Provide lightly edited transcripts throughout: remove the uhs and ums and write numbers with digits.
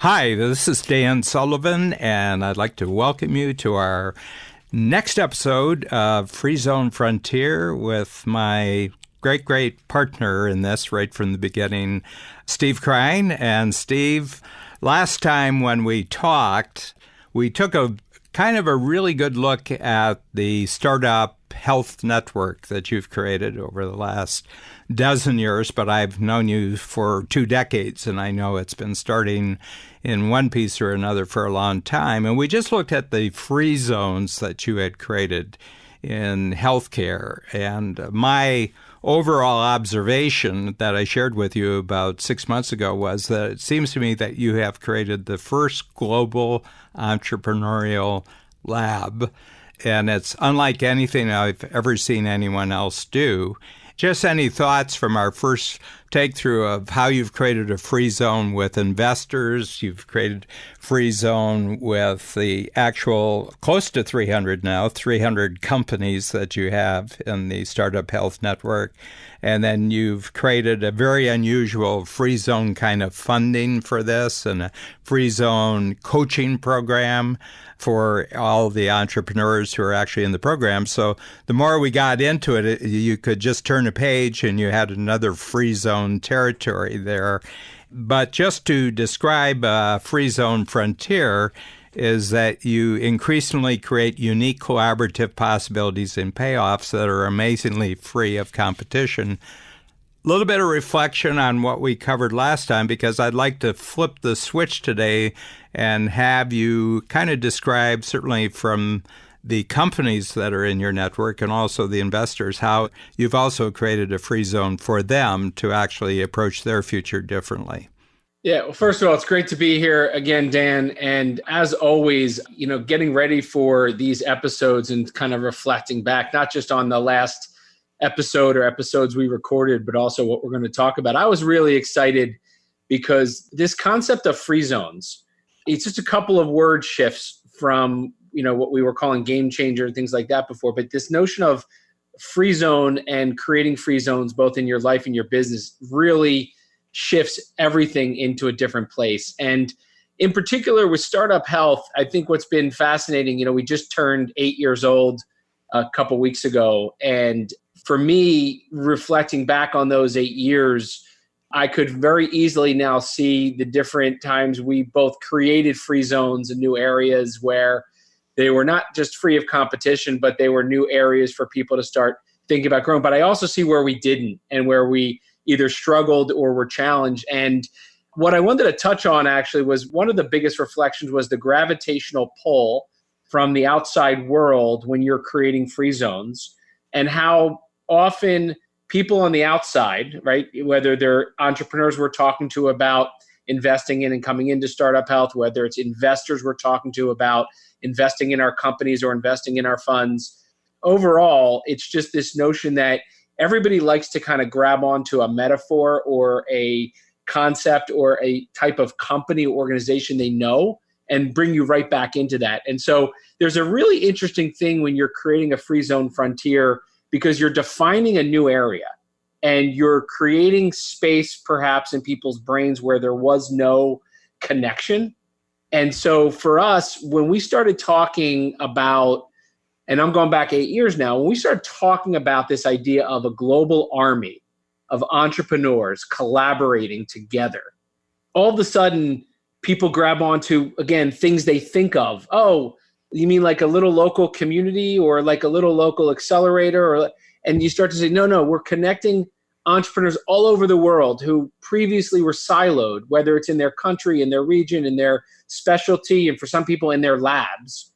Hi, this is Dan Sullivan, and I'd like to welcome you to our next episode of Free Zone Frontier with my great partner in this right from the beginning, Steve Krein. And Steve, last time when we talked, we took a kind of a really good look at the startup health network that you've created over the last dozen years, but I've known you for 2 decades, and I know it's been starting in one piece or another for a long time. And we just looked at the free zones that you had created in healthcare. And my overall observation that I shared with you about 6 months ago was that it seems to me that you have created the first global entrepreneurial lab, and it's unlike anything I've ever seen anyone else do. Just any thoughts from our first take through of how you've created a free zone with investors, you've created free zone with the actual close to 300 companies that you have in the Startup Health Network. And then you've created a very unusual free zone kind of funding for this and a free zone coaching program for all the entrepreneurs who are actually in the program. So the more we got into it, you could just turn a page and you had another free zone territory there. But just to describe Free Zone Frontier is that you increasingly create unique collaborative possibilities and payoffs that are amazingly free of competition. A little bit of reflection on what we covered last time, because I'd like to flip the switch today and have you kind of describe, certainly from the companies that are in your network and also the investors, how you've also created a free zone for them to actually approach their future differently. Yeah, well, first of all, it's great to be here again, Dan. And as always, getting ready for these episodes and kind of reflecting back, not just on the last episode or episodes we recorded, but also what we're going to talk about. I was really excited because this concept of free zones, it's just a couple of word shifts from, what we were calling game changer and things like that before. But this notion of free zone and creating free zones, both in your life and your business, really shifts everything into a different place. And in particular with Startup Health, I think what's been fascinating, we just turned 8 years old a couple weeks ago. And for me, reflecting back on those 8 years, I could very easily now see the different times we both created free zones in new areas where they were not just free of competition, but they were new areas for people to start thinking about growing. But I also see where we didn't and where we either struggled or were challenged. And what I wanted to touch on actually was one of the biggest reflections was the gravitational pull from the outside world when you're creating free zones, and how often people on the outside, right, whether they're entrepreneurs we're talking to about investing in and coming into Startup Health, whether it's investors we're talking to about investing in our companies or investing in our funds, overall, it's just this notion that everybody likes to kind of grab onto a metaphor or a concept or a type of company or organization they know and bring you right back into that. And so there's a really interesting thing when you're creating a free zone frontier, because you're defining a new area and you're creating space perhaps in people's brains where there was no connection. And so for us, when we started talking about, and I'm going back 8 years now, when we started talking about this idea of a global army of entrepreneurs collaborating together, all of a sudden people grab onto, again, things they think of. Oh, you mean like a little local community or like a little local accelerator? And you start to say, no, we're connecting entrepreneurs all over the world who previously were siloed, whether it's in their country, in their region, in their specialty, and for some people in their labs.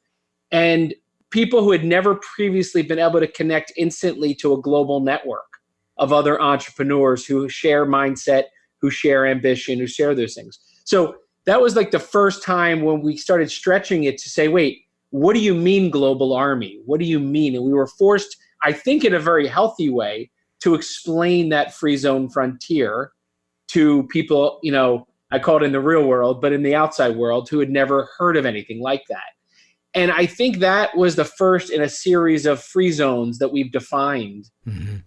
And people who had never previously been able to connect instantly to a global network of other entrepreneurs who share mindset, who share ambition, who share those things. So that was like the first time when we started stretching it to say, wait, what do you mean global army? What do you mean? And we were forced, I think in a very healthy way, to explain that free zone frontier to people, I call it in the real world, but in the outside world, who had never heard of anything like that. And I think that was the first in a series of free zones that we've defined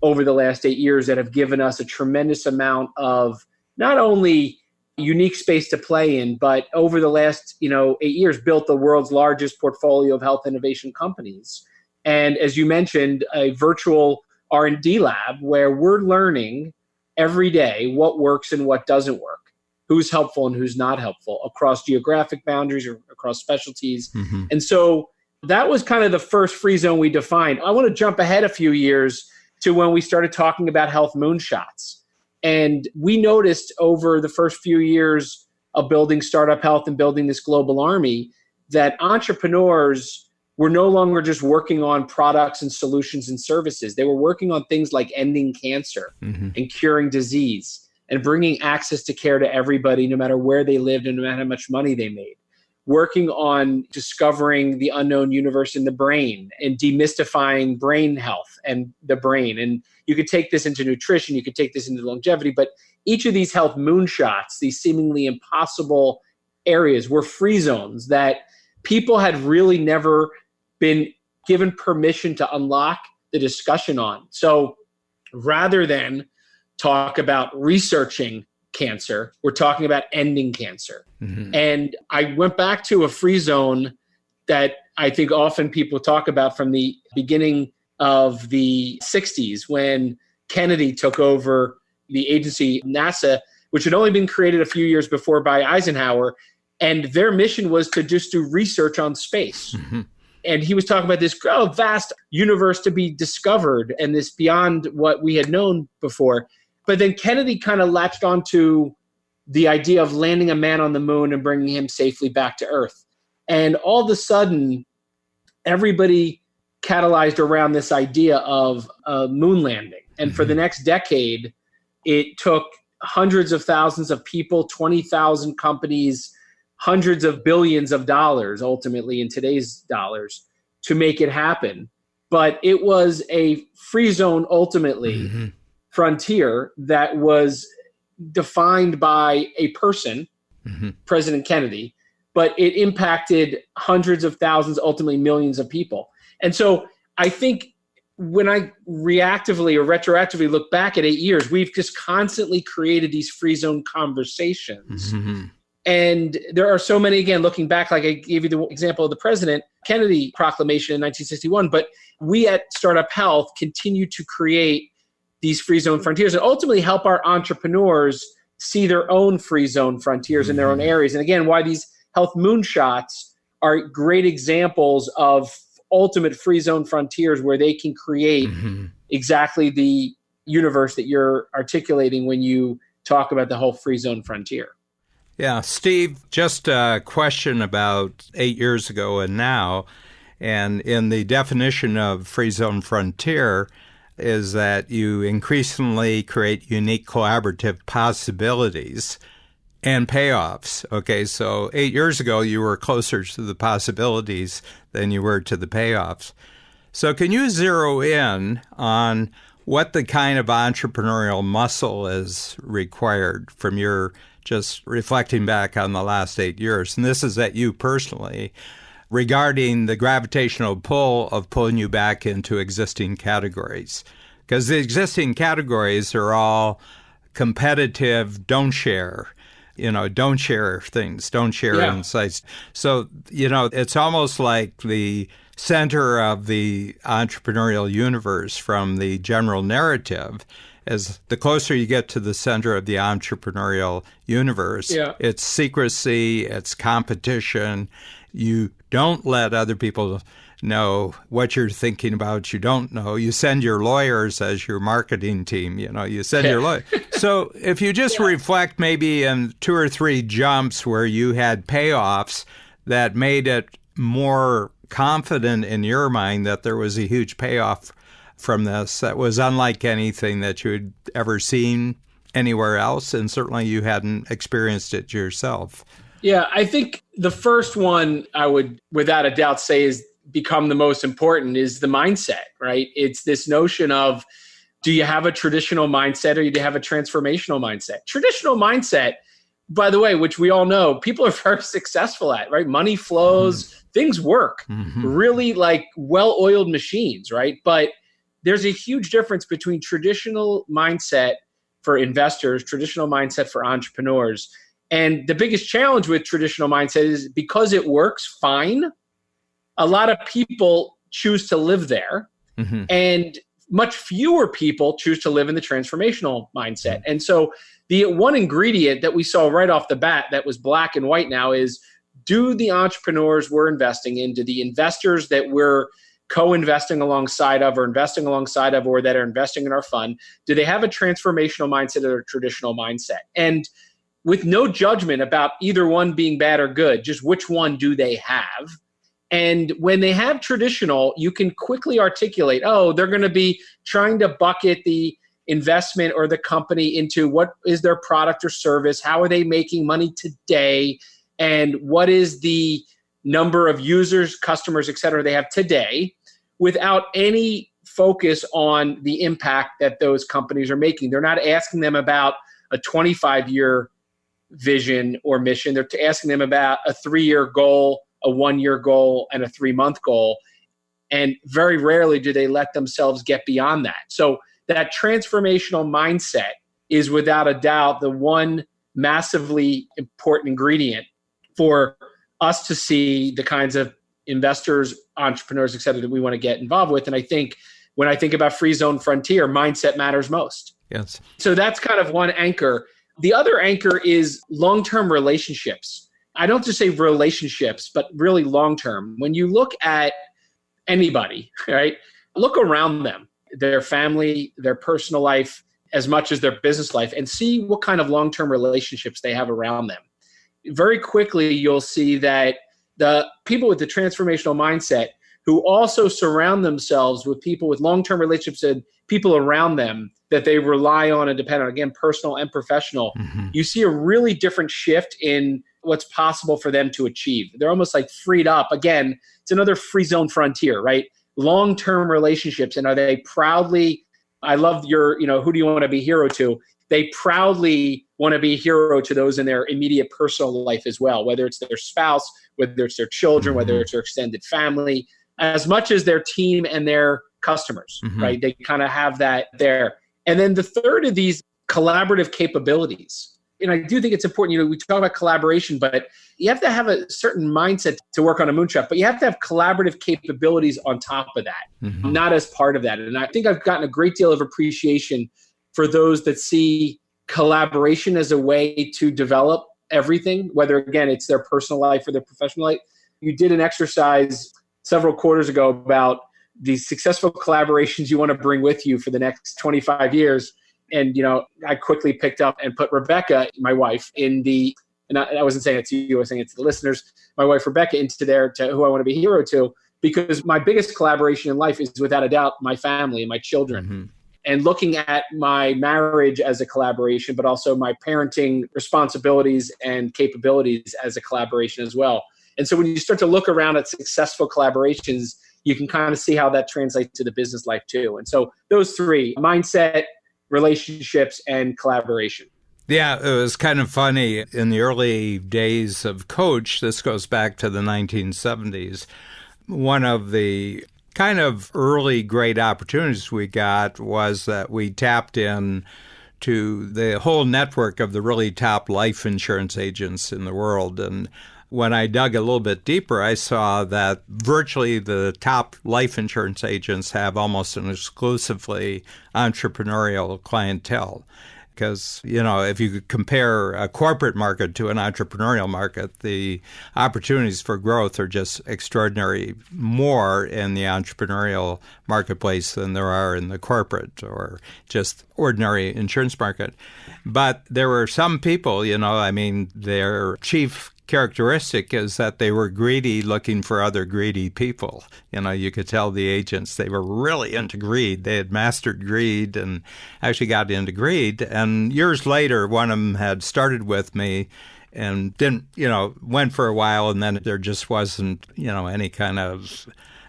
over the last 8 years that have given us a tremendous amount of not only unique space to play in, but over the last, 8 years, built the world's largest portfolio of health innovation companies. And as you mentioned, a virtual R&D lab where we're learning every day what works and what doesn't work, who's helpful and who's not helpful across geographic boundaries or across specialties. Mm-hmm. And so that was kind of the first free zone we defined. I want to jump ahead a few years to when we started talking about health moonshots. And we noticed over the first few years of building Startup Health and building this global army that entrepreneurs were no longer just working on products and solutions and services. They were working on things like ending cancer mm-hmm. and curing disease and bringing access to care to everybody, no matter where they lived and no matter how much money they made. Working on discovering the unknown universe in the brain and demystifying brain health and the brain. And you could take this into nutrition, you could take this into longevity, but each of these health moonshots, these seemingly impossible areas, were free zones that people had really never been given permission to unlock the discussion on. So rather than talk about researching cancer, we're talking about ending cancer. Mm-hmm. And I went back to a free zone that I think often people talk about from the beginning of the 60s when Kennedy took over the agency, NASA, which had only been created a few years before by Eisenhower. And their mission was to just do research on space. Mm-hmm. And he was talking about this vast universe to be discovered and this beyond what we had known before. But then Kennedy kind of latched onto the idea of landing a man on the moon and bringing him safely back to Earth. And all of a sudden, everybody catalyzed around this idea of moon landing. And for the next decade, it took hundreds of thousands of people, 20,000 companies, hundreds of billions of dollars, ultimately in today's dollars, to make it happen. But it was a free zone, ultimately, mm-hmm. frontier that was defined by a person, mm-hmm. President Kennedy, but it impacted hundreds of thousands, ultimately millions of people. And so I think when I reactively or retroactively look back at 8 years, we've just constantly created these free zone conversations. Mm-hmm. And there are so many, again, looking back, like I gave you the example of the President Kennedy proclamation in 1961, but we at Startup Health continue to create these free zone frontiers and ultimately help our entrepreneurs see their own free zone frontiers mm-hmm. in their own areas. And again, why these health moonshots are great examples of ultimate free zone frontiers where they can create mm-hmm. exactly the universe that you're articulating when you talk about the whole free zone frontier. Yeah, Steve, just a question about 8 years ago and now, and in the definition of free zone frontier is that you increasingly create unique collaborative possibilities and payoffs. Okay, so 8 years ago, you were closer to the possibilities than you were to the payoffs. So can you zero in on what the kind of entrepreneurial muscle is required from your just reflecting back on the last 8 years? And this is at you personally, regarding the gravitational pull of pulling you back into existing categories. Because the existing categories are all competitive, don't share. Don't share things, don't share insights. So, it's almost like the center of the entrepreneurial universe from the general narrative. As the closer you get to the center of the entrepreneurial universe, it's secrecy, it's competition. You don't let other people know what you're thinking about. You don't know. You send your lawyers as your marketing team. You send your lawyer. So if you just reflect maybe in 2 or 3 jumps where you had payoffs that made it more confident in your mind that there was a huge payoff from this that was unlike anything that you had ever seen anywhere else, and certainly you hadn't experienced it yourself. Yeah, I think the first one I would without a doubt say is become the most important is the mindset, right? It's this notion of, do you have a traditional mindset or do you have a transformational mindset? Traditional mindset, by the way, which we all know, people are very successful at, right? Money flows, things work, really like well-oiled machines, right? But there's a huge difference between traditional mindset for investors, traditional mindset for entrepreneurs, And the biggest challenge with traditional mindset is because it works fine, a lot of people choose to live there. Mm-hmm. And much fewer people choose to live in the transformational mindset. And so the one ingredient that we saw right off the bat that was black and white now is, do the entrepreneurs we're investing in, do the investors that we're co-investing alongside of or investing alongside of or that are investing in our fund, do they have a transformational mindset or a traditional mindset? And with no judgment about either one being bad or good, just which one do they have? And when they have traditional, you can quickly articulate, oh, they're going to be trying to bucket the investment or the company into what is their product or service, how are they making money today, and what is the number of users, customers, et cetera, they have today, without any focus on the impact that those companies are making. They're not asking them about a 25-year vision or mission. They're asking them about a 3-year goal, a 1-year goal, and a 3-month goal. And very rarely do they let themselves get beyond that. So that transformational mindset is without a doubt the one massively important ingredient for us to see the kinds of investors, entrepreneurs, et cetera, that we want to get involved with. And I think when I think about Free Zone Frontier, mindset matters most. Yes. So that's kind of one anchor. The other anchor is long-term relationships. I don't just say relationships, but really long-term. When you look at anybody, right, look around them, their family, their personal life, as much as their business life, and see what kind of long-term relationships they have around them. Very quickly, you'll see that the people with the transformational mindset who also surround themselves with people with long-term relationships and people around them that they rely on and depend on, again, personal and professional, you see a really different shift in what's possible for them to achieve. They're almost like freed up. Again, it's another free zone frontier, right? Long-term relationships. And are they proudly, I love your, who do you want to be hero to? They proudly want to be a hero to those in their immediate personal life as well, whether it's their spouse, whether it's their children, whether it's their extended family, as much as their team and their customers, right? They kind of have that there. And then the third of these collaborative capabilities. And I do think it's important, we talk about collaboration, but you have to have a certain mindset to work on a moonshot, but you have to have collaborative capabilities on top of that, not as part of that. And I think I've gotten a great deal of appreciation for those that see collaboration as a way to develop everything, whether, again, it's their personal life or their professional life. You did an exercise several quarters ago about the successful collaborations you want to bring with you for the next 25 years. And, I quickly picked up and put Rebecca, my wife, and I wasn't saying it to you, I was saying it to the listeners, my wife, Rebecca, into there to who I want to be a hero to, because my biggest collaboration in life is without a doubt my family and my children. And looking at my marriage as a collaboration, but also my parenting responsibilities and capabilities as a collaboration as well. And so when you start to look around at successful collaborations, you can kind of see how that translates to the business life too. And so those three: mindset, relationships, and collaboration. Yeah, it was kind of funny. In the early days of Coach, this goes back to the 1970s, one of the kind of early great opportunities we got was that we tapped in to the whole network of the really top life insurance agents in the world. And when I dug a little bit deeper, I saw that virtually the top life insurance agents have almost an exclusively entrepreneurial clientele. Because, if you could compare a corporate market to an entrepreneurial market, the opportunities for growth are just extraordinary more in the entrepreneurial marketplace than there are in the corporate or just ordinary insurance market. But there were some people, their chief characteristic is that they were greedy, looking for other greedy people. You could tell the agents, they were really into greed. They had mastered greed and actually got into greed. And years later, one of them had started with me and didn't, went for a while, and then there just wasn't, any kind of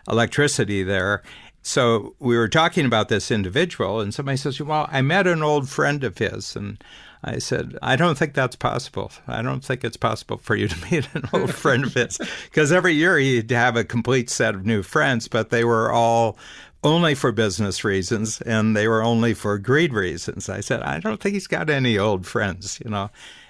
electricity there. So we were talking about this individual, and somebody says, well, I met an old friend of his, and I said, I don't think that's possible. I don't think it's possible for you to meet an old friend of his, because every year he'd have a complete set of new friends, but they were all only for business reasons, and they were only for greed reasons. I said, I don't think he's got any old friends,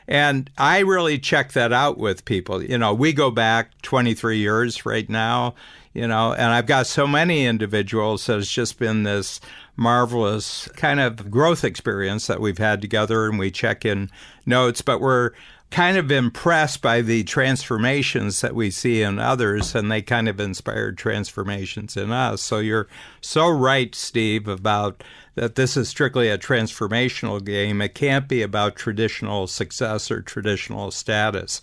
And I really check that out with people. We go back 23 years right now, and I've got so many individuals that it's just been this marvelous kind of growth experience that we've had together, and we check in notes, but we're kind of impressed by the transformations that we see in others, and they kind of inspired transformations in us. So you're so right, Steve, about that this is strictly a transformational game. It can't be about traditional success or traditional status.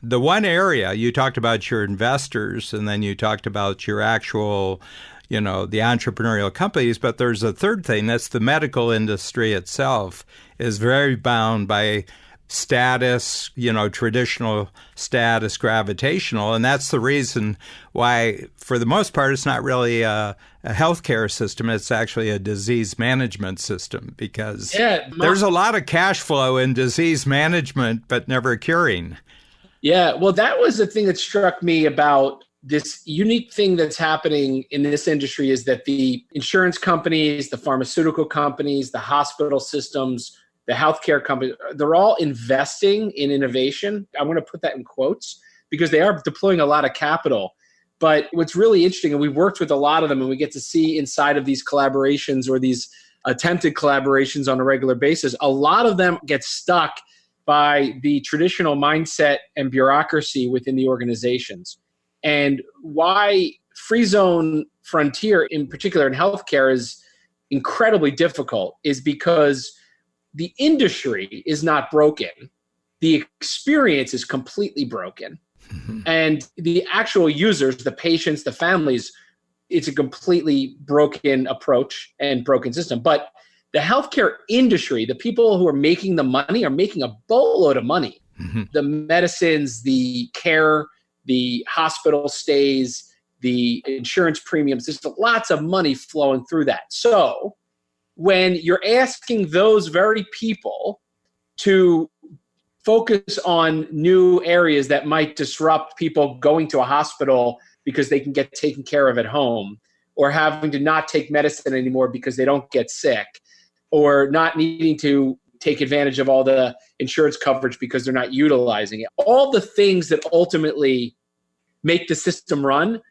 The one area, you talked about your investors, and then you talked about your actual, the entrepreneurial companies, but there's a third thing. That's the medical industry itself is very bound by status, traditional status, gravitational. And that's the reason why, for the most part, it's not really a healthcare system. It's actually a disease management system, because there's a lot of cash flow in disease management, but never curing. Yeah, well, that was the thing that struck me about this unique thing that's happening in this industry, is that the insurance companies, the pharmaceutical companies, the hospital systems, the healthcare companies, they're all investing in innovation. I want to put that in quotes because they are deploying a lot of capital. But what's really interesting, and we've worked with a lot of them, and we get to see inside of these collaborations or these attempted collaborations on a regular basis, a lot of them get stuck by the traditional mindset and bureaucracy within the organizations. And why Free Zone Frontier, in particular in healthcare, is incredibly difficult is because the industry is not broken. The experience is completely broken. Mm-hmm. And the actual users, the patients, the families, it's a completely broken approach and broken system. But the healthcare industry, the people who are making the money, are making a boatload of money. Mm-hmm. The medicines, the care, the hospital stays, the insurance premiums, there's lots of money flowing through that. So when you're asking those very people to focus on new areas that might disrupt people going to a hospital because they can get taken care of at home, or having to not take medicine anymore because they don't get sick, or not needing to take advantage of all the insurance coverage because they're not utilizing it. All the things that ultimately make the system run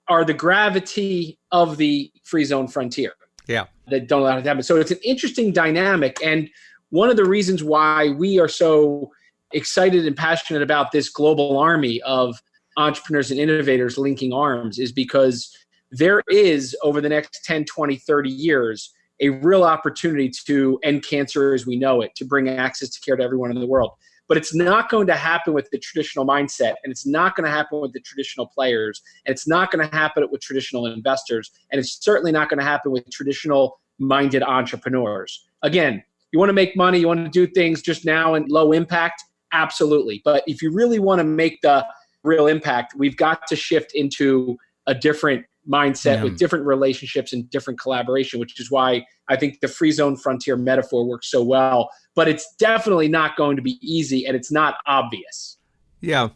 are the gravity of the Free Zone Frontier. Yeah. That don't allow it to happen. So it's an interesting dynamic. And one of the reasons why we are so excited and passionate about this global army of entrepreneurs and innovators linking arms is because there is, over the next 10, 20, 30 years, a real opportunity to end cancer as we know it, to bring access to care to everyone in the world. But it's not going to happen with the traditional mindset, and it's not going to happen with the traditional players, and it's not going to happen with traditional investors, and it's certainly not going to happen with traditional-minded entrepreneurs. Again, you want to make money, you want to do things just now and low impact, absolutely. But if you really want to make the real impact, we've got to shift into a different mindset with different relationships and different collaboration, which is why I think the Free Zone Frontier metaphor works so well. But it's definitely not going to be easy, and it's not obvious. Yeah.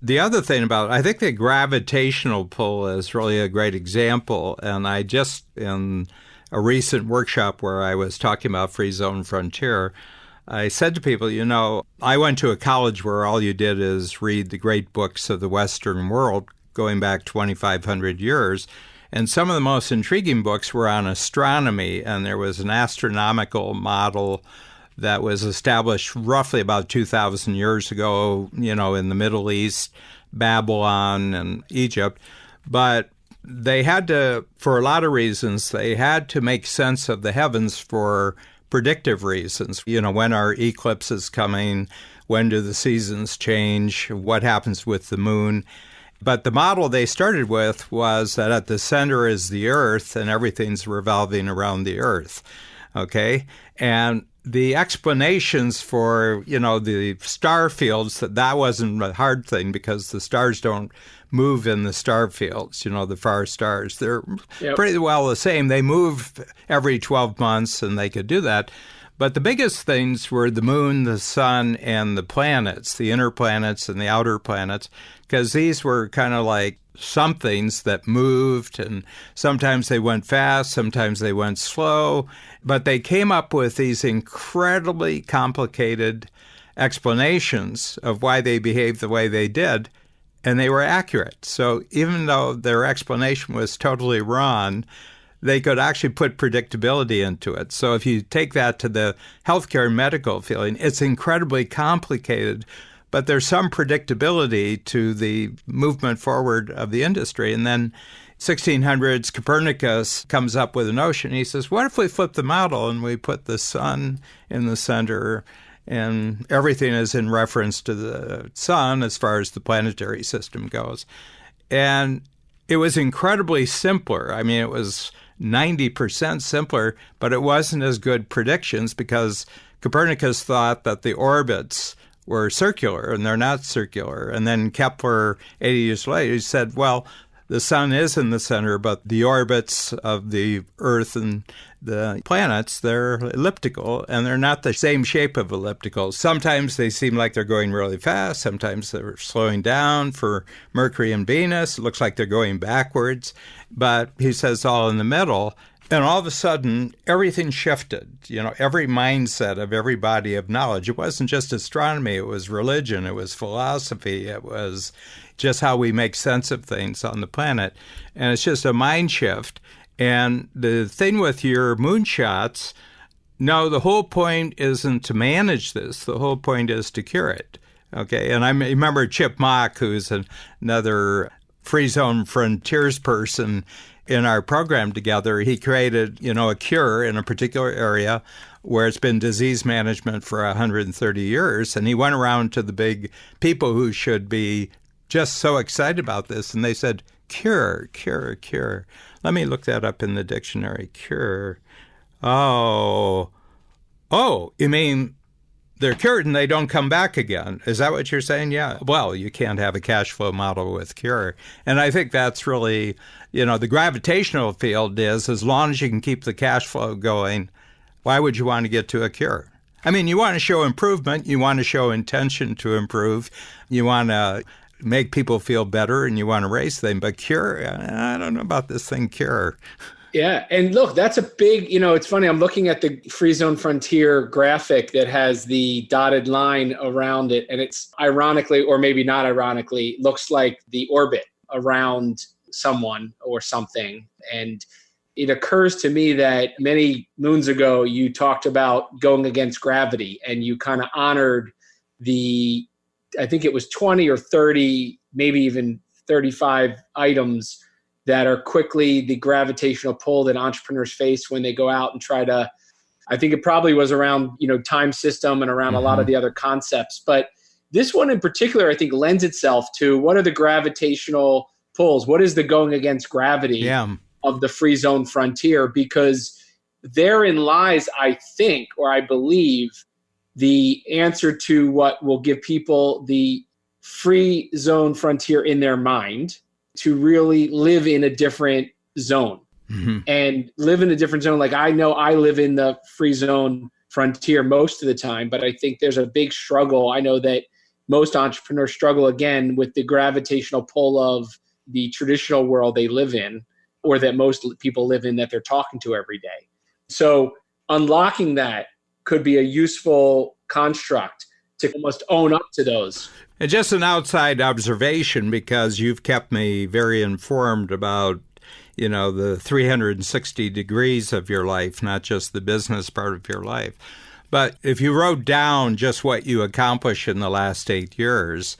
The other thing about I think the gravitational pull is really a great example. And I just, in a recent workshop where I was talking about Free Zone Frontier, I said to people, I went to a college where all you did is read the great books of the Western world going back 2,500 years. And some of the most intriguing books were on astronomy, and there was an astronomical model that was established roughly about 2,000 years ago, in the Middle East, Babylon and Egypt. But they had to, for a lot of reasons, they had to make sense of the heavens for predictive reasons. When are eclipses coming? When do the seasons change? What happens with the moon? But the model they started with was that at the center is the Earth and everything's revolving around the Earth, okay? And the explanations for, the star fields, that wasn't a hard thing because the stars don't move in the star fields, the far stars. They're pretty well the same. They move every 12 months and they could do that. But the biggest things were the moon, the sun, and the planets, the inner planets and the outer planets, because these were kind of like somethings that moved, and sometimes they went fast, sometimes they went slow, but they came up with these incredibly complicated explanations of why they behaved the way they did, and they were accurate. So even though their explanation was totally wrong, they could actually put predictability into it. So if you take that to the healthcare and medical field, it's incredibly complicated, but there's some predictability to the movement forward of the industry. And then 1600s, Copernicus comes up with a notion. He says, what if we flip the model and we put the sun in the center and everything is in reference to the sun as far as the planetary system goes? And it was incredibly simpler. I mean, it was 90% simpler, but it wasn't as good predictions because Copernicus thought that the orbits were circular, and they're not circular. And then Kepler, 80 years later, he said, well, the sun is in the center, but the orbits of the Earth and the planets, they're elliptical, and they're not the same shape of elliptical. Sometimes they seem like they're going really fast. Sometimes they're slowing down. For Mercury and Venus, it looks like they're going backwards. But he says all in the middle. And all of a sudden, everything shifted. You know, every mindset of every body of knowledge. It wasn't just astronomy. It was religion. It was philosophy. It was just how we make sense of things on the planet. And it's just a mind shift. And the thing with your moonshots, no, the whole point isn't to manage this. The whole point is to cure it. Okay, and I remember Chip Mock, who's another Free Zone Frontiers person in our program together. He created, a cure in a particular area where it's been disease management for 130 years. And he went around to the big people who should be just so excited about this. And they said, cure, cure, cure. Let me look that up in the dictionary. Cure. Oh, you mean they're cured and they don't come back again. Is that what you're saying? Yeah. Well, you can't have a cash flow model with cure. And I think that's really, the gravitational field is, as long as you can keep the cash flow going, why would you want to get to a cure? I mean, you want to show improvement. You want to show intention to improve. You want to make people feel better, and you want to raise them. But cure, I don't know about this thing, cure. Yeah. And look, that's a big, it's funny. I'm looking at the Free Zone Frontier graphic that has the dotted line around it. And it's ironically, or maybe not ironically, looks like the orbit around someone or something. And it occurs to me that many moons ago, you talked about going against gravity, and you kind of honored I think it was 20 or 30, maybe even 35 items that are quickly the gravitational pull that entrepreneurs face when they go out and try to, I think it probably was around, time system and around a lot of the other concepts. But this one in particular, I think, lends itself to what are the gravitational pulls? What is the going against gravity of the Free Zone Frontier? Because therein lies, I think, or I believe, the answer to what will give people the Free Zone Frontier in their mind to really live in a different zone and live in a different zone. Like, I know I live in the Free Zone Frontier most of the time, but I think there's a big struggle. I know that most entrepreneurs struggle again with the gravitational pull of the traditional world they live in, or that most people live in, that they're talking to every day. So unlocking that could be a useful construct to almost own up to those. And just an outside observation, because you've kept me very informed about, the 360 degrees of your life, not just the business part of your life. But if you wrote down just what you accomplished in the last 8 years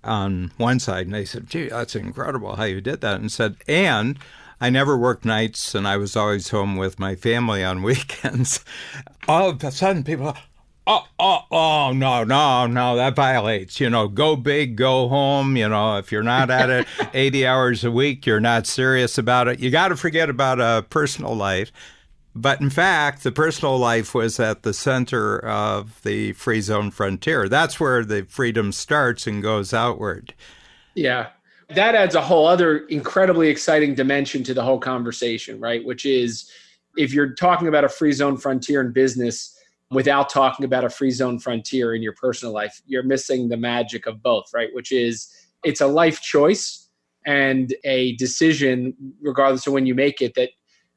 on one side, and they said, gee, that's incredible how you did that, and said, and I never worked nights, and I was always home with my family on weekends. All of a sudden, people are, no, that violates. Go big, go home. If you're not at it 80 hours a week, you're not serious about it. You got to forget about a personal life. But in fact, the personal life was at the center of the Free Zone Frontier. That's where the freedom starts and goes outward. Yeah. That adds a whole other incredibly exciting dimension to the whole conversation, right? Which is, if you're talking about a Free Zone Frontier in business without talking about a Free Zone Frontier in your personal life, you're missing the magic of both, right? Which is, it's a life choice and a decision, regardless of when you make it, that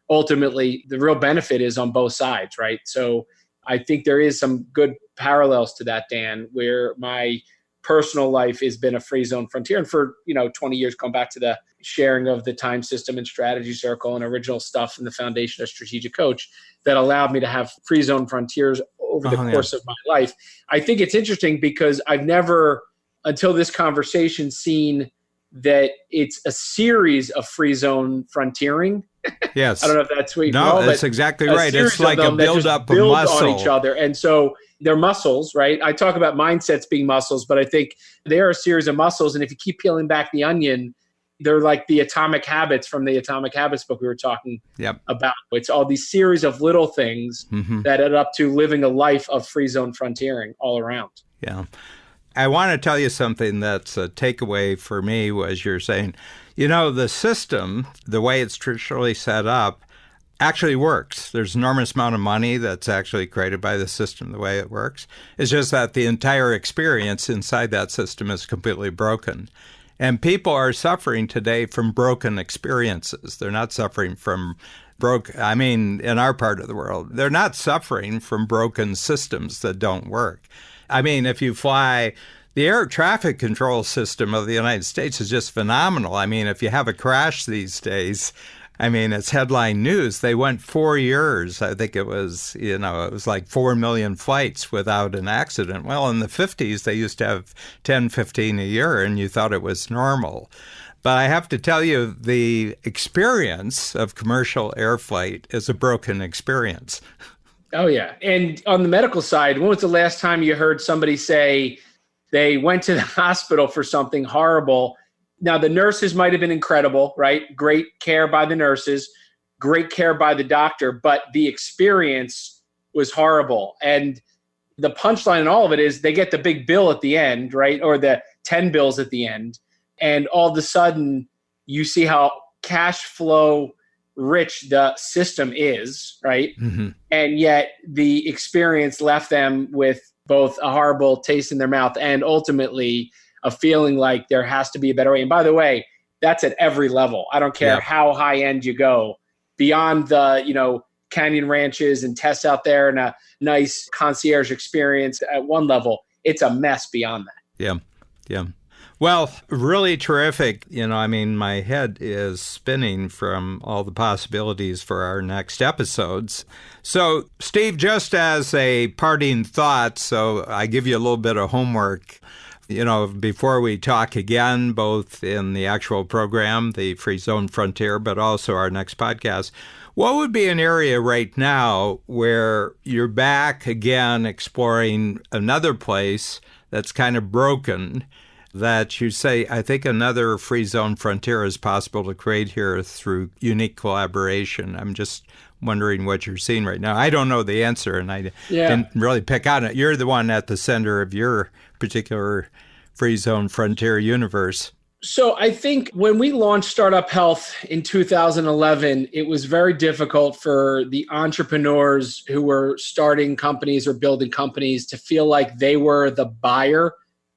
ultimately the real benefit is on both sides, right? So I think there is some good parallels to that, Dan, where my personal life has been a free zone frontier. And for, 20 years, going back to the sharing of the time system and strategy circle and original stuff in the foundation of Strategic Coach that allowed me to have free zone frontiers over the course of my life. I think it's interesting because I've never, until this conversation, seen that it's a series of free zone frontiering. Yes. I don't know if that's what you know. No, that's exactly right. It's like a build-up of muscle on each other. And so they're muscles, right? I talk about mindsets being muscles, but I think they're a series of muscles. And if you keep peeling back the onion, they're like the atomic habits from the Atomic Habits book we were talking about. It's all these series of little things that add up to living a life of free zone frontiering all around. Yeah. I want to tell you something that's a takeaway for me was you're saying, the system, the way it's traditionally set up, actually works. There's an enormous amount of money that's actually created by the system, the way it works. It's just that the entire experience inside that system is completely broken. And people are suffering today from broken experiences. They're not suffering from in our part of the world, they're not suffering from broken systems that don't work. If you fly, the air traffic control system of the United States is just phenomenal. If you have a crash these days, it's headline news. They went 4 years. I think it was, it was like 4 million flights without an accident. Well, in the 50s, they used to have 10, 15 a year, and you thought it was normal. But I have to tell you, the experience of commercial air flight is a broken experience. Oh, yeah. And on the medical side, when was the last time you heard somebody say they went to the hospital for something horrible? Now, the nurses might have been incredible, right? Great care by the nurses, great care by the doctor, but the experience was horrible. And the punchline in all of it is they get the big bill at the end, right? Or the 10 bills at the end. And all of a sudden, you see how cash flow rich the system is, right? And yet the experience left them with both a horrible taste in their mouth and ultimately a feeling like there has to be a better way. And by the way, that's at every level. I don't care how high end you go, beyond the, Canyon Ranches and tests out there and a nice concierge experience at one level. It's a mess beyond that. Yeah. Well, really terrific. My head is spinning from all the possibilities for our next episodes. So, Steve, just as a parting thought, so I give you a little bit of homework, before we talk again, both in the actual program, the Free Zone Frontier, but also our next podcast, what would be an area right now where you're back again exploring another place that's kind of broken, that you say, I think another free zone frontier is possible to create here through unique collaboration? I'm just wondering what you're seeing right now. I don't know the answer, and I didn't really pick on it. You're the one at the center of your particular free zone frontier universe. So I think when we launched Startup Health in 2011, it was very difficult for the entrepreneurs who were starting companies or building companies to feel like they were the buyer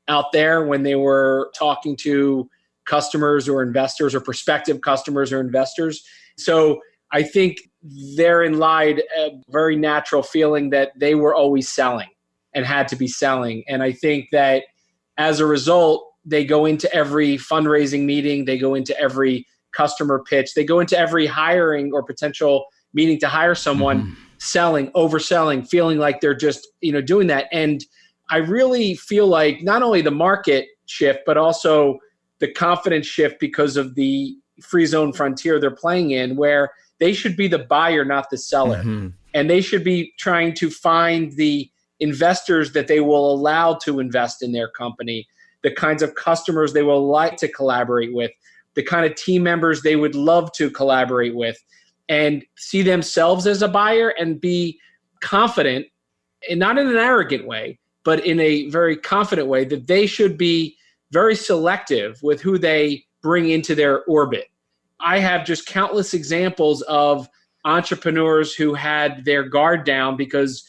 out there when they were talking to customers or investors or prospective customers or investors. So I think therein lied a very natural feeling that they were always selling and had to be selling. And I think that as a result, they go into every fundraising meeting, they go into every customer pitch, they go into every hiring or potential meeting to hire someone, selling, overselling, feeling like they're just, doing that. And I really feel like not only the market shift, but also the confidence shift because of the free zone frontier they're playing in, where they should be the buyer, not the seller. And they should be trying to find the investors that they will allow to invest in their company, the kinds of customers they will like to collaborate with, the kind of team members they would love to collaborate with, and see themselves as a buyer and be confident, and not in an arrogant way, but in a very confident way, that they should be very selective with who they bring into their orbit. I have just countless examples of entrepreneurs who had their guard down because,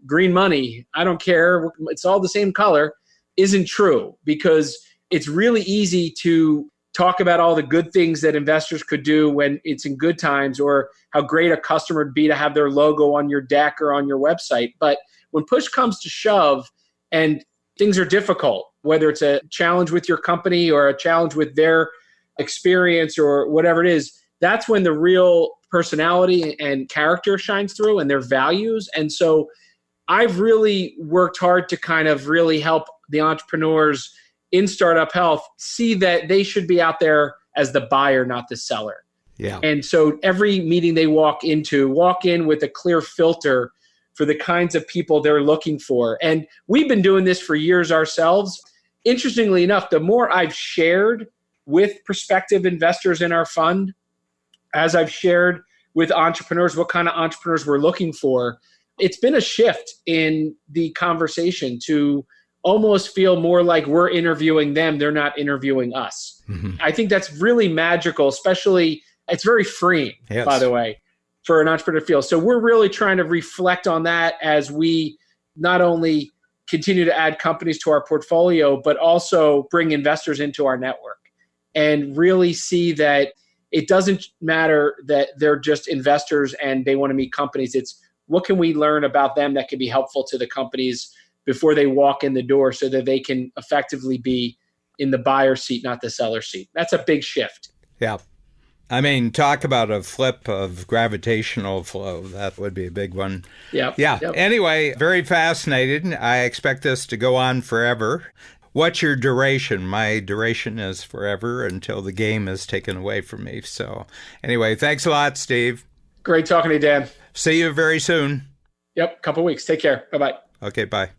green money, I don't care, it's all the same color, isn't true, because it's really easy to talk about all the good things that investors could do when it's in good times, or how great a customer would be to have their logo on your deck or on your website. But when push comes to shove and things are difficult, whether it's a challenge with your company or a challenge with their experience or whatever it is, that's when the real personality and character shines through and their values. And so I've really worked hard to kind of really help the entrepreneurs in Startup Health see that they should be out there as the buyer, not the seller. Yeah. And so every meeting they walk in with a clear filter for the kinds of people they're looking for. And we've been doing this for years ourselves. Interestingly enough, the more I've shared with prospective investors in our fund, as I've shared with entrepreneurs what kind of entrepreneurs we're looking for, it's been a shift in the conversation to almost feel more like we're interviewing them, they're not interviewing us. Mm-hmm. I think that's really magical, especially it's very freeing, yes, by the way, for an entrepreneur to feel. So we're really trying to reflect on that as we not only continue to add companies to our portfolio, but also bring investors into our network and really see that it doesn't matter that they're just investors and they want to meet companies. It's what can we learn about them that can be helpful to the companies before they walk in the door so that they can effectively be in the buyer seat, not the seller seat. That's a big shift. Yeah. I mean, talk about a flip of gravitational flow. That would be a big one. Yeah. Yep. Anyway, very fascinating. I expect this to go on forever. What's your duration? My duration is forever until the game is taken away from me. So anyway, thanks a lot, Steve. Great talking to you, Dan. See you very soon. Yep, couple weeks. Take care. Bye-bye. Okay, bye.